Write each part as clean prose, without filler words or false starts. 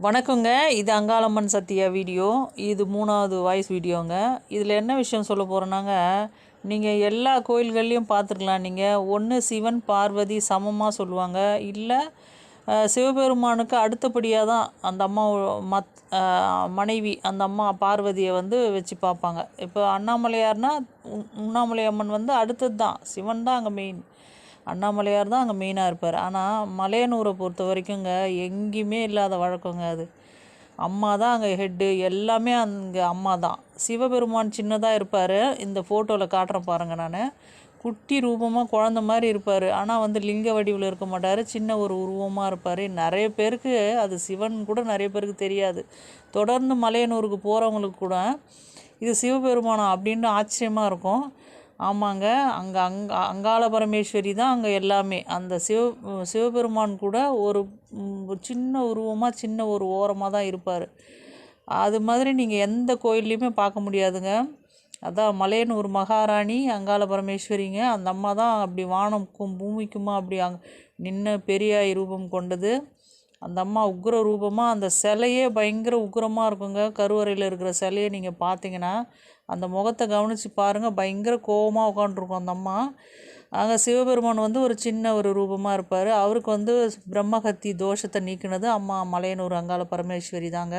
வணக்கங்க. இது அங்காளம்மன் சத்யா வீடியோ. இது 3வது வாய்ஸ் வீடியோங்க. இதில் என்ன விஷயம் சொல்ல போகிறேன்னாங்க, நீங்கள் எல்லா கோயில்கள்லையும் பார்த்துருக்கலாம். நீங்கள் ஒன்று சிவன் பார்வதி சமமாக சொல்லுவாங்க, இல்லை சிவபெருமானுக்கு அடுத்தபடியாக தான் அந்த அம்மா மனைவி அந்த அம்மா பார்வதியை வச்சு பார்ப்பாங்க. இப்போ அண்ணாமலையார்னால் உண்ணாமலை அம்மன் அடுத்தது தான், சிவன் தான் அங்கே மெயின், அண்ணாமலையார் தான் அங்கே மெயினாக இருப்பார். ஆனால் மலையனூரை பொறுத்த வரைக்குங்க எங்கேயுமே இல்லாத வழக்கங்க. அது அம்மா தான் அங்கே ஹெட்டு, எல்லாமே அங்கே அம்மா தான். சிவபெருமான் சின்னதாக இருப்பார், இந்த ஃபோட்டோவில் காட்டுறேன் பாருங்கள். நான் குட்டி ரூபமாக குழந்த மாதிரி இருப்பார், ஆனால் லிங்க வடிவில் இருக்க மாட்டார், சின்ன ஒரு உருவமாக இருப்பார். நிறைய பேருக்கு அது சிவன் கூட நிறைய பேருக்கு தெரியாது. தொடர்ந்து மலையனூருக்கு போகிறவங்களுக்கு கூட இது சிவபெருமானம் அப்படின்னு ஆச்சரியமாக இருக்கும். ஆமாங்க, அங்காள பரமேஸ்வரி தான் அங்கே எல்லாமே. அந்த சிவபெருமான் கூட ஒரு சின்ன உருவமாக சின்ன ஒரு ஓரமாக தான் இருப்பார். அது மாதிரி நீங்கள் எந்த கோயில்லையுமே பார்க்க முடியாதுங்க. அதான் மலையனூர் மகாராணி அங்காள பரமேஸ்வரிங்க. அந்த அம்மா தான் அப்படி வானம்க்கும் பூமிக்குமா அப்படி நின்ன பெரியாய் ரூபம் கொண்டது. அந்த அம்மா உக்ர ரூபமாக, அந்த சிலையே பயங்கர உக்ரமாக இருக்குங்க. கருவறையில் இருக்கிற சிலையை நீங்கள் பார்த்தீங்கன்னா அந்த முகத்தை கவனித்து பாருங்கள், பயங்கர கோபமாக உட்காண்ட்ருக்கும் அந்த அம்மா. அங்கே சிவபெருமான் ஒரு சின்ன ஒரு ரூபமாக இருப்பார். அவருக்கு பிரம்மஹத்தி தோஷத்தை நீக்கினது அம்மா மலையனூர் அங்காள பரமேஸ்வரி தாங்க.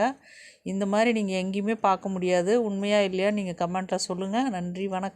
இந்த மாதிரி நீங்கள் எங்கேயுமே பார்க்க முடியாது. உண்மையாக இல்லையா நீங்கள் கமெண்ட்டில் சொல்லுங்கள். நன்றி, வணக்கம்.